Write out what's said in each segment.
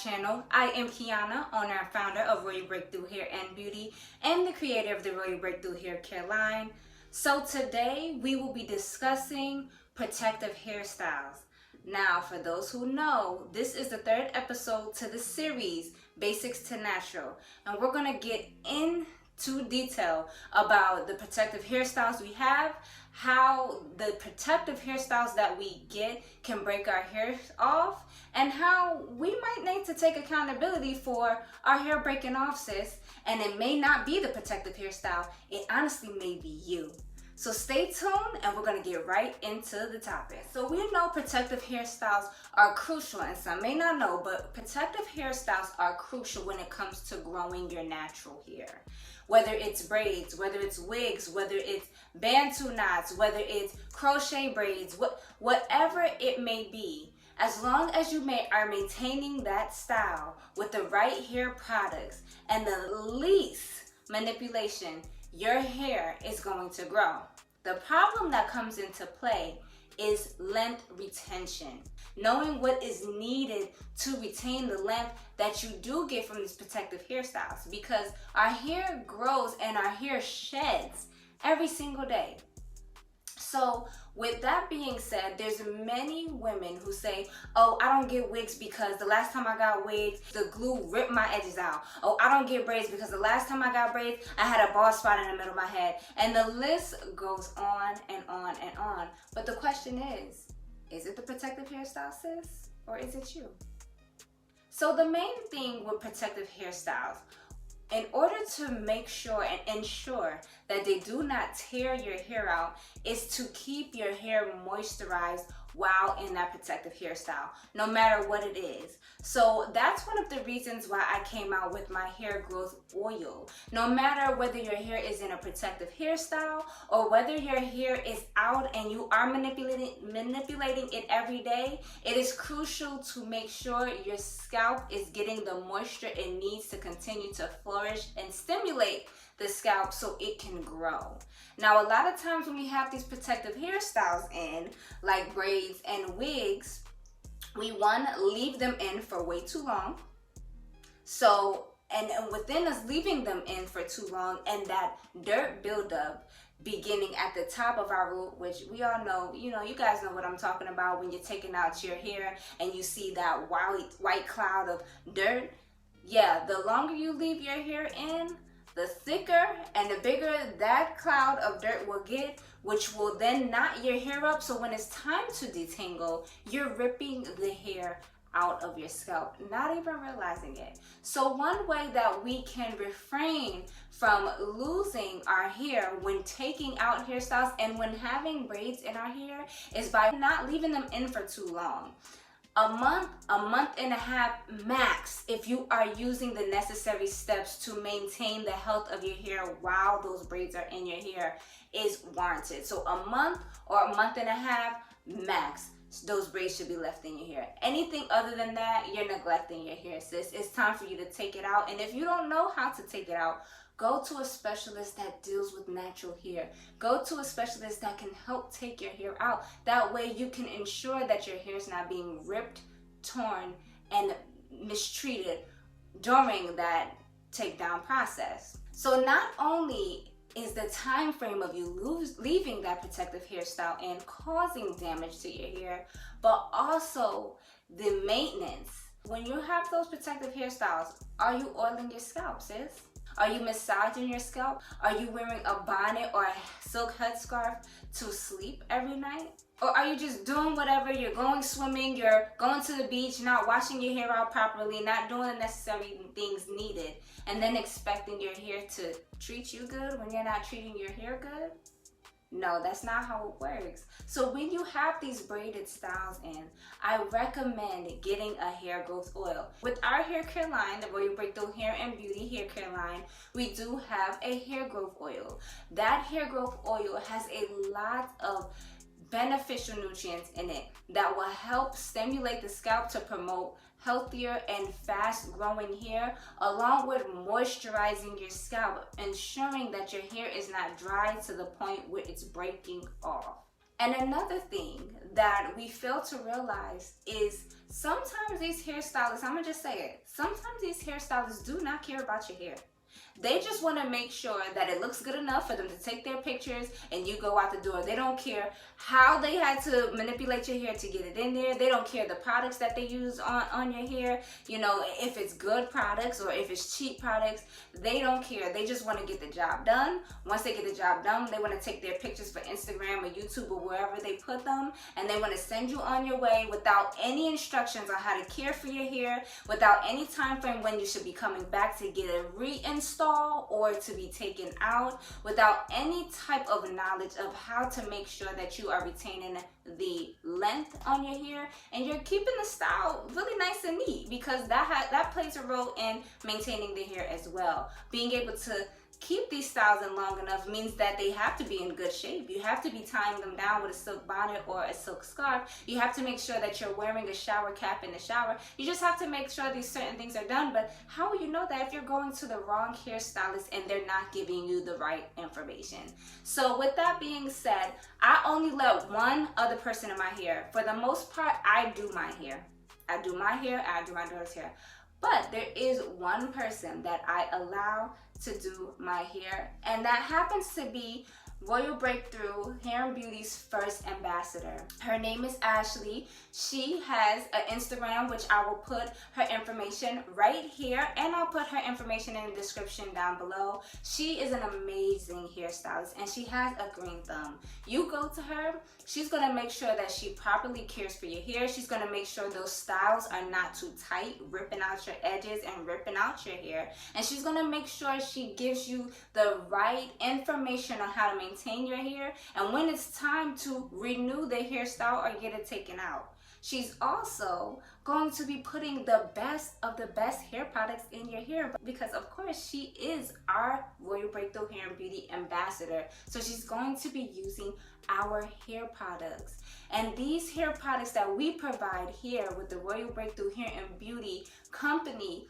channel. I am Kiana, owner and founder of Royal Breakthrough Hair and Beauty and the creator of the Royal Breakthrough Hair Care line. So today we will be discussing protective hairstyles. Now, for those who know, this is the third episode to the series, Basics to Natural, and we're going to get into detail about the protective hairstyles we have, how the protective hairstyles that we get can break our hair off, and how we might need to take accountability for our hair breaking off, sis. And it may not be the protective hairstyle, it honestly may be you. So stay tuned and we're going to get right into the topic. So we know protective hairstyles are crucial, and some may not know, but protective hairstyles are crucial when it comes to growing your natural hair. Whether it's braids, whether it's wigs, whether it's bantu knots, whether it's crochet braids, whatever it may be, as long as you are maintaining that style with the right hair products and the least manipulation, your hair is going to grow. The problem that comes into play is length retention. Knowing what is needed to retain the length that you do get from these protective hairstyles, because our hair grows and our hair sheds every single day. So with that being said, there's many women who say, oh, I don't get wigs because the last time I got wigs, the glue ripped my edges out. Oh, I don't get braids because the last time I got braids, I had a bald spot in the middle of my head. And the list goes on and on and on. But the question is it the protective hairstyle, sis? Or is it you? So the main thing with protective hairstyles, in order to make sure and ensure that they do not tear your hair out, is to keep your hair moisturized while in that protective hairstyle, no matter what it is. So that's one of the reasons why I came out with my hair growth oil. No matter whether your hair is in a protective hairstyle or whether your hair is out and you are manipulating it every day, it is crucial to make sure your scalp is getting the moisture it needs to continue to flourish and stimulate the scalp so it can grow. Now, a lot of times when we have these protective hairstyles in, like braids and wigs, we leave them in for way too long. So, and within us leaving them in for too long and that dirt buildup beginning at the top of our root, which we all know, you guys know what I'm talking about when you're taking out your hair and you see that white cloud of dirt. Yeah, the longer you leave your hair in, the thicker and the bigger that cloud of dirt will get, which will then knot your hair up. So when it's time to detangle, you're ripping the hair out of your scalp, not even realizing it. So one way that we can refrain from losing our hair when taking out hairstyles and when having braids in our hair is by not leaving them in for too long. A month and a half max, if you are using the necessary steps to maintain the health of your hair while those braids are in your hair, is warranted. So a month or a month and a half max, those braids should be left in your hair. Anything other than that, you're neglecting your hair, sis. It's time for you to take it out. And if you don't know how to take it out, go to a specialist that deals with natural hair. Go to a specialist that can help take your hair out. That way you can ensure that your hair is not being ripped, torn, and mistreated during that takedown process. So not only is the time frame of you leaving that protective hairstyle and causing damage to your hair, but also the maintenance. When you have those protective hairstyles, are you oiling your scalp, sis? Are you massaging your scalp? Are you wearing a bonnet or a silk headscarf to sleep every night? Or are you just doing whatever? You're going swimming, you're going to the beach, not washing your hair out properly, not doing the necessary things needed, and then expecting your hair to treat you good when you're not treating your hair good? No, that's not how it works. So when you have these braided styles in, I recommend getting a hair growth oil. With our hair care line, the Royal Breakthrough Hair and Beauty hair care line, we do have a hair growth oil. That hair growth oil has a lot of beneficial nutrients in it that will help stimulate the scalp to promote healthier and fast growing hair, along with moisturizing your scalp, ensuring that your hair is not dry to the point where it's breaking off. And another thing that we fail to realize is sometimes these hairstylists, I'm gonna just say it, sometimes these hairstylists do not care about your hair. They just want to make sure that it looks good enough for them to take their pictures and you go out the door. They don't care how they had to manipulate your hair to get it in there. They don't care the products that they use on your hair. You know, if it's good products or if it's cheap products, they don't care. They just want to get the job done. Once they get the job done, they want to take their pictures for Instagram or YouTube or wherever they put them, and they want to send you on your way without any instructions on how to care for your hair, without any time frame when you should be coming back to get it reinstalled or to be taken out, without any type of knowledge of how to make sure that you are retaining the length on your hair and you're keeping the style really nice and neat, because that plays a role in maintaining the hair as well. Being able to keep these styles in long enough means that they have to be in good shape. You have to be tying them down with a silk bonnet or a silk scarf. You have to make sure that you're wearing a shower cap in the shower. You just have to make sure these certain things are done. But how will you know that if you're going to the wrong hairstylist and they're not giving you the right information? So with that being said, I only let one other person in my hair. For the most part, I do my hair. I do my hair, I do my daughter's hair. But there is one person that I allow to do my hair, and that happens to be Royal Breakthrough Hair and Beauty's first ambassador. Her name is Ashley. She has an Instagram, which I will put her information right here, and I'll put her information in the description down below. She is an amazing hairstylist, and she has a green thumb. You go to her, she's gonna make sure that she properly cares for your hair. She's gonna make sure those styles are not too tight, ripping out your edges and ripping out your hair. And she's gonna make sure she gives you the right information on how to maintain your hair and when it's time to renew the hairstyle or get it taken out. She's also going to be putting the best of the best hair products in your hair, because of course she is our Royal Breakthrough Hair and Beauty ambassador. So she's going to be using our hair products. And these hair products that we provide here with the Royal Breakthrough Hair and Beauty company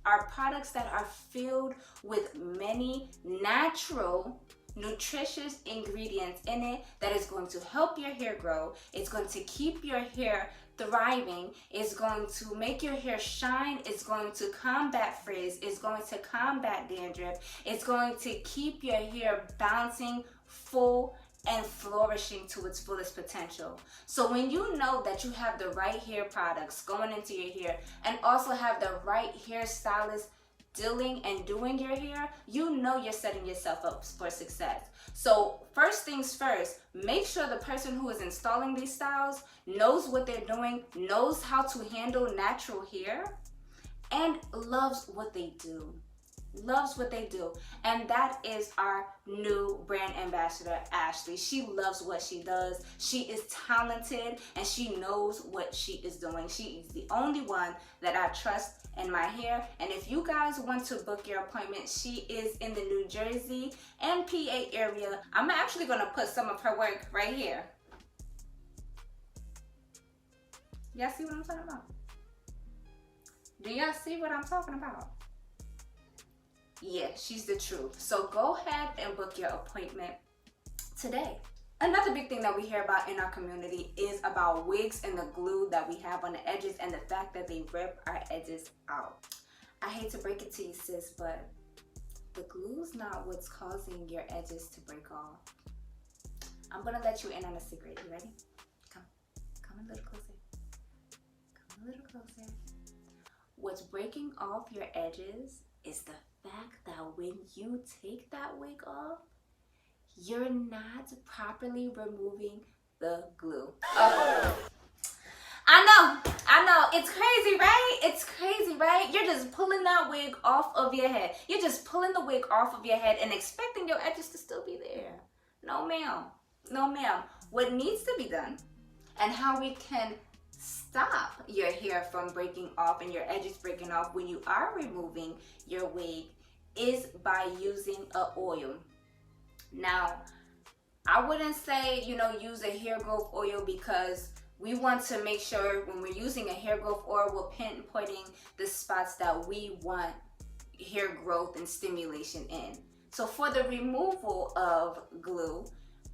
are products that are filled with many natural, nutritious ingredients in it that is going to help your hair grow. It's going to keep your hair thriving. It's going to make your hair shine. It's going to combat frizz. It's going to combat dandruff. It's going to keep your hair bouncing, full, and flourishing to its fullest potential. So when you know that you have the right hair products going into your hair and also have the right hairstylist dealing and doing your hair, you know you're setting yourself up for success. So first things first, make sure the person who is installing these styles knows what they're doing, knows how to handle natural hair, and loves what they do. Loves what they do. And that is our new brand ambassador, Ashley. She loves what she does. She is talented and she knows what she is doing. She is the only one that I trust in my hair. And if you guys want to book your appointment, she is in the New Jersey and PA area. I'm actually going to put some of her work right here. Y'all see what I'm talking about? Do y'all see what I'm talking about? Yeah, she's the truth. So go ahead and book your appointment today. Another big thing that we hear about in our community is about wigs and the glue that we have on the edges and the fact that they rip our edges out. I hate to break it to you, sis, but the glue's not what's causing your edges to break off. I'm gonna let you in on a secret. You ready? Come a little closer. Come a little closer. What's breaking off your edges is the fact that when you take that wig off, you're not properly removing the glue. I know, it's crazy, right? It's crazy, right? You're just pulling that wig off of your head. You're just pulling the wig off of your head and expecting your edges to still be there. No, ma'am. No, ma'am. What needs to be done and how we can stop your hair from breaking off and your edges breaking off when you are removing your wig is by using an oil. Now, I wouldn't say, use a hair growth oil, because we want to make sure when we're using a hair growth oil, we're pinpointing the spots that we want hair growth and stimulation in. So for the removal of glue,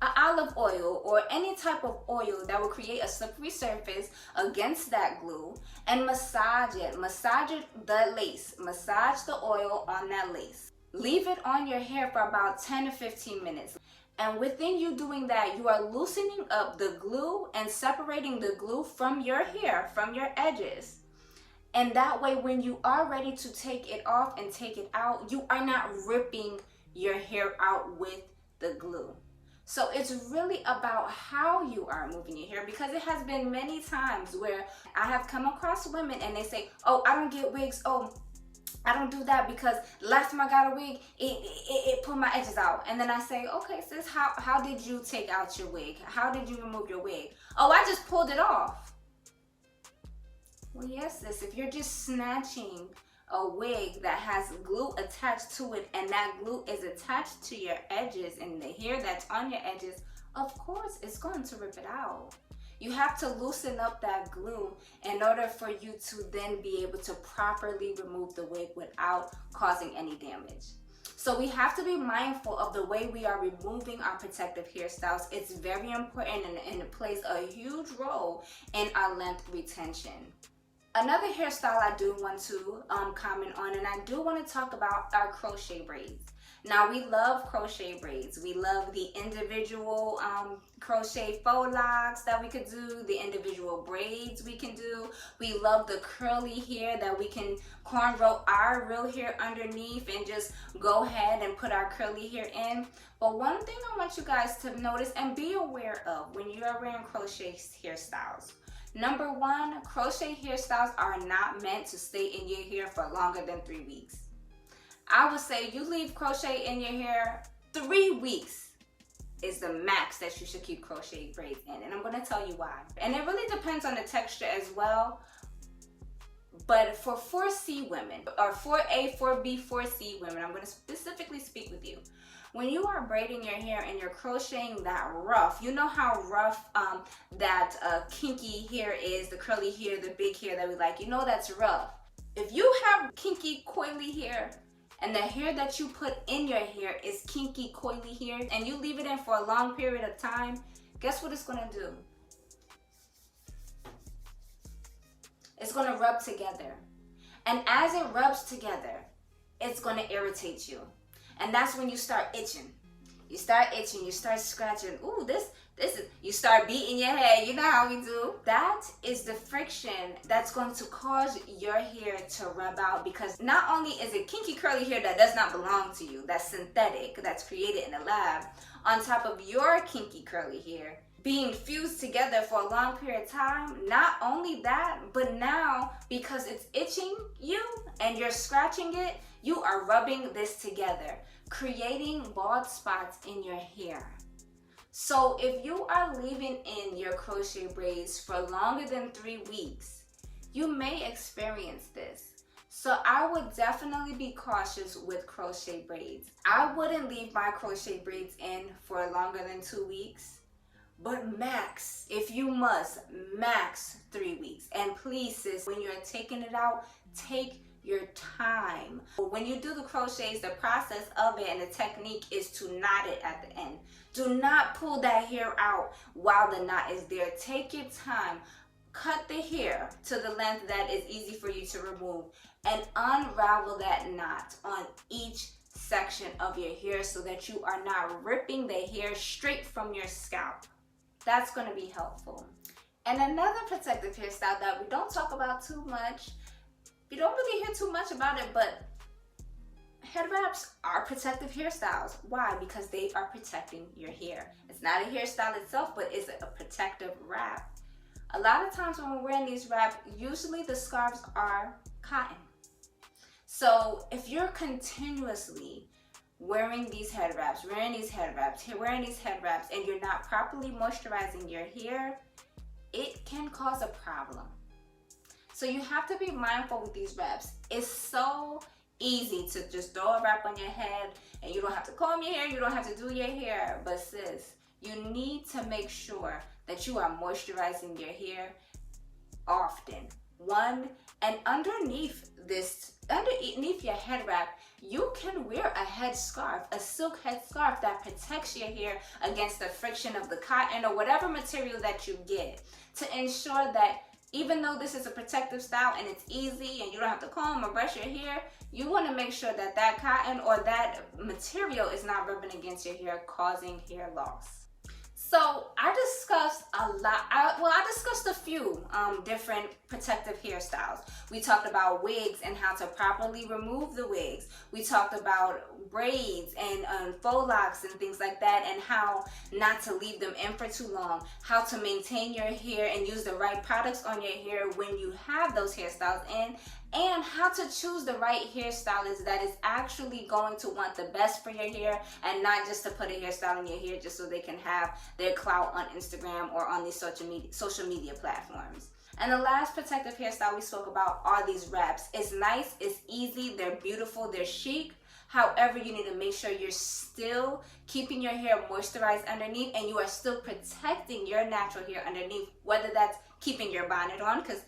olive oil or any type of oil that will create a slippery surface against that glue, and massage it. Massage the lace. Massage the oil on that lace. Leave it on your hair for about 10 to 15 minutes. And within you doing that, you are loosening up the glue and separating the glue from your hair, from your edges. And that way, when you are ready to take it off and take it out, you are not ripping your hair out with the glue. So it's really about how you are moving your hair, because it has been many times where I have come across women and they say, oh, I don't get wigs. Oh, I don't do that because last time I got a wig, it pulled my edges out. And then I say, okay, sis, how did you take out your wig? How did you remove your wig? Oh, I just pulled it off. Well, yes, sis, if you're just snatching a wig that has glue attached to it, and that glue is attached to your edges and the hair that's on your edges, of course it's going to rip it out. You have to loosen up that glue in order for you to then be able to properly remove the wig without causing any damage. So we have to be mindful of the way we are removing our protective hairstyles. It's very important, and it plays a huge role in our length retention. Another hairstyle I do want to comment on, and I do want to talk about, our crochet braids. Now, we love crochet braids. We love the individual crochet faux locks that we could do, the individual braids we can do. We love the curly hair that we can cornrow our real hair underneath and just go ahead and put our curly hair in. But one thing I want you guys to notice and be aware of when you are wearing crochet hairstyles. Number one, crochet hairstyles are not meant to stay in your hair for longer than 3 weeks. I would say you leave crochet in your hair 3 weeks is the max that you should keep crochet braids in. And I'm going to tell you why. And it really depends on the texture as well. But for 4C women, or 4A, 4B, 4C women, I'm going to specifically speak with you. When you are braiding your hair and you're crocheting that rough, you know how rough that kinky hair is, the curly hair, the big hair that we like, you know that's rough. If you have kinky, coily hair, and the hair that you put in your hair is kinky, coily hair, and you leave it in for a long period of time, guess what it's gonna do? It's gonna rub together. And as it rubs together, it's gonna irritate you. And that's when you start itching. You start itching, you start scratching. Ooh, this is, you start beating your head. You know how we do. That is the friction that's going to cause your hair to rub out, because not only is it kinky curly hair that does not belong to you, that's synthetic, that's created in a lab, on top of your kinky curly hair being fused together for a long period of time. Not only that, but now because it's itching you and you're scratching it, you are rubbing this together, creating bald spots in your hair. So if you are leaving in your crochet braids for longer than 3 weeks, you may experience this. So I would definitely be cautious with crochet braids. I wouldn't leave my crochet braids in for longer than 2 weeks, but max, if you must, max 3 weeks. And please, sis, when you're taking it out, take your time. When you do the crochets, the process of it and the technique is to knot it at the end. Do not pull that hair out while the knot is there. Take your time. Cut the hair to the length that is easy for you to remove, and unravel that knot on each section of your hair so that you are not ripping the hair straight from your scalp. That's going to be helpful. And another protective hairstyle that we don't talk about too much, you don't really hear too much about it, but head wraps are protective hairstyles. Why? Because they are protecting your hair. It's not a hairstyle itself, but it's a protective wrap. A lot of times when we're wearing these wraps, usually the scarves are cotton. So if you're continuously wearing these head wraps, and you're not properly moisturizing your hair, it can cause a problem. So you have to be mindful with these wraps. It's so easy to just throw a wrap on your head and you don't have to comb your hair, you don't have to do your hair. But sis, you need to make sure that you are moisturizing your hair often. And underneath your head wrap, you can wear a headscarf, a silk headscarf that protects your hair against the friction of the cotton or whatever material that you get, to ensure that even though this is a protective style and it's easy and you don't have to comb or brush your hair, you want to make sure that that cotton or that material is not rubbing against your hair, causing hair loss. So I discussed I discussed a few different protective hairstyles. We talked about wigs and how to properly remove the wigs. We talked about braids and faux locks and things like that, and how not to leave them in for too long, how to maintain your hair and use the right products on your hair when you have those hairstyles in, and how to choose the right hairstylist that is actually going to want the best for your hair and not just to put a hairstyle in your hair just so they can have their clout on Instagram or on these social media platforms. And the last protective hairstyle we spoke about are these wraps. It's nice, it's easy, they're beautiful, they're chic. However, you need to make sure you're still keeping your hair moisturized underneath and you are still protecting your natural hair underneath, whether that's keeping your bonnet on, because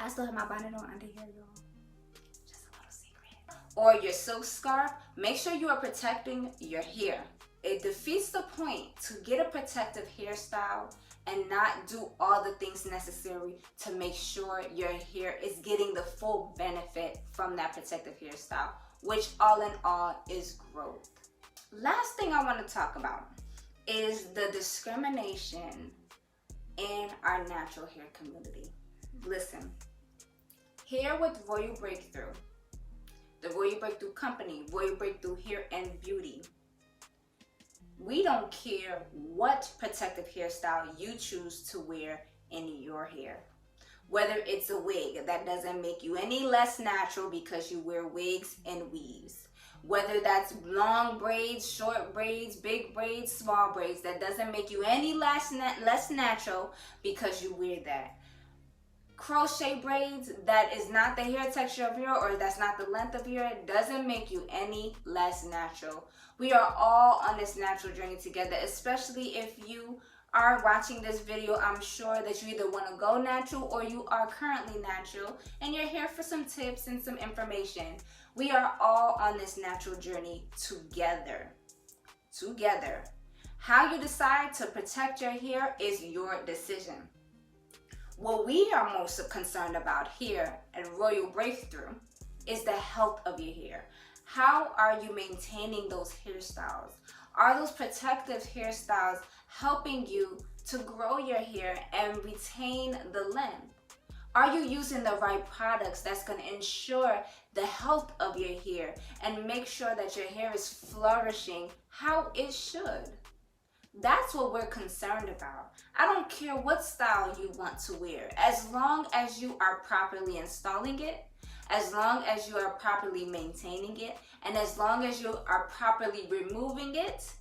I still have my bonnet on under here, y'all. Just a little secret. Or your silk scarf. Make sure you are protecting your hair. It defeats the point to get a protective hairstyle and not do all the things necessary to make sure your hair is getting the full benefit from that protective hairstyle, which all in all is growth. Last thing I want to talk about is the discrimination in our natural hair community. Listen, here with Royal Breakthrough, the Royal Breakthrough Company, Royal Breakthrough Hair and Beauty, we don't care what protective hairstyle you choose to wear in your hair. Whether it's a wig, that doesn't make you any less natural because you wear wigs and weaves. Whether that's long braids, short braids, big braids, small braids, that doesn't make you any less natural because you wear that. Crochet braids, that is not the hair texture of your, or that's not the length of your hair, doesn't make you any less natural. We are all on this natural journey together, especially if you are watching this video. I'm sure that you either want to go natural or you are currently natural and you're here for some tips and some information. We are all on this natural journey together. How you decide to protect your hair is your decision. What we are most concerned about here at Royal Breakthrough is the health of your hair. How are you maintaining those hairstyles? Are those protective hairstyles helping you to grow your hair and retain the length? Are you using the right products that's going to ensure the health of your hair and make sure that your hair is flourishing how it should? That's what we're concerned about. I don't care what style you want to wear, as long as you are properly installing it, as long as you are properly maintaining it, and as long as you are properly removing it.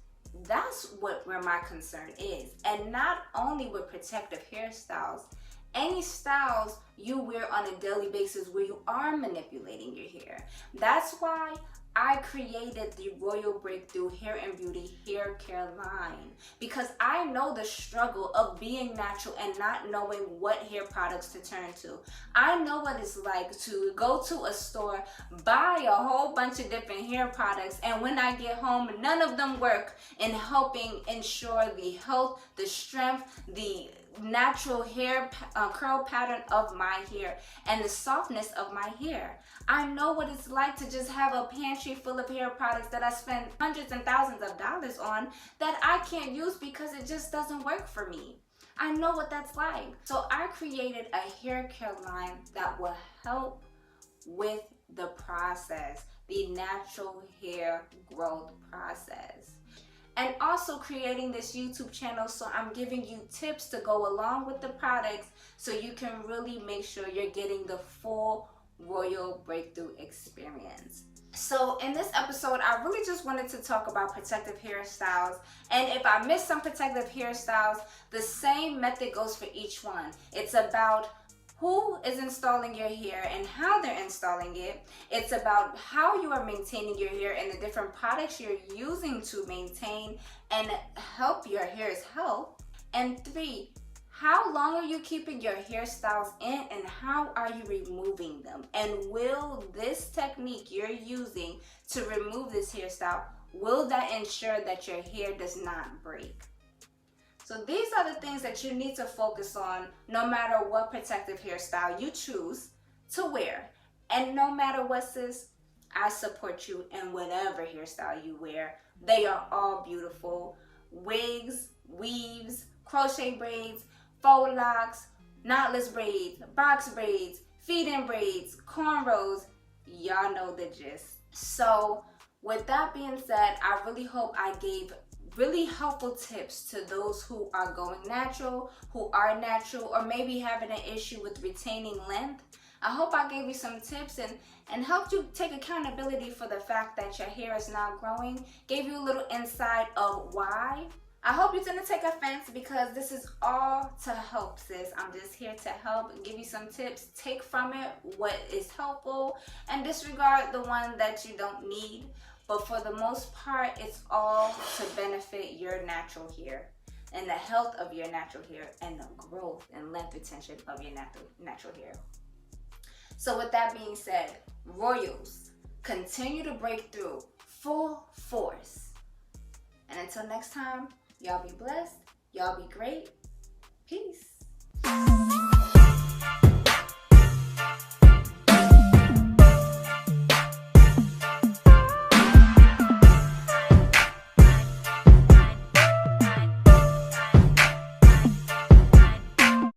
That's where my concern is. And not only with protective hairstyles, any styles you wear on a daily basis where you are manipulating your hair. That's why I created the Royal Breakthrough Hair and Beauty hair care line, because I know the struggle of being natural and not knowing what hair products to turn to. I know what it's like to go to a store, buy a whole bunch of different hair products, and when I get home, none of them work in helping ensure the health, the strength, the natural hair curl pattern of my hair and the softness of my hair. I know what it's like to just have a pantry full of hair products that I spend hundreds and thousands of dollars on that I can't use because it just doesn't work for me. I know what that's like. So I created a hair care line that will help with the process, the natural hair growth process. And also creating this YouTube channel, so I'm giving you tips to go along with the products so you can really make sure you're getting the full Royal Breakthrough experience. So in this episode, I really just wanted to talk about protective hairstyles. And if I missed some protective hairstyles, the same method goes for each one. It's about who is installing your hair and how they're installing it. It's about how you are maintaining your hair and the different products you're using to maintain and help your hair's health. And 3, How long are you keeping your hairstyles in, and how are you removing them? And will this technique you're using to remove this hairstyle, will that ensure that your hair does not break? So these are the things that you need to focus on no matter what protective hairstyle you choose to wear. And no matter what, sis, I support you in whatever hairstyle you wear. They are all beautiful. Wigs, weaves, crochet braids, faux locks, knotless braids, box braids, feed-in braids, cornrows. Y'all know the gist. So with that being said, I really hope I gave really helpful tips to those who are going natural, who are natural, or maybe having an issue with retaining length. I hope I gave you some tips and helped you take accountability for the fact that your hair is not growing, gave you a little insight of why. I hope you didn't take offense, because this is all to help, sis. I'm just here to help and give you some tips. Take from it what is helpful and disregard the one that you don't need. But for the most part, it's all to benefit your natural hair and the health of your natural hair and the growth and length retention of your natural hair. So with that being said, Royals, continue to break through full force. And until next time, y'all be blessed, y'all be great. Peace.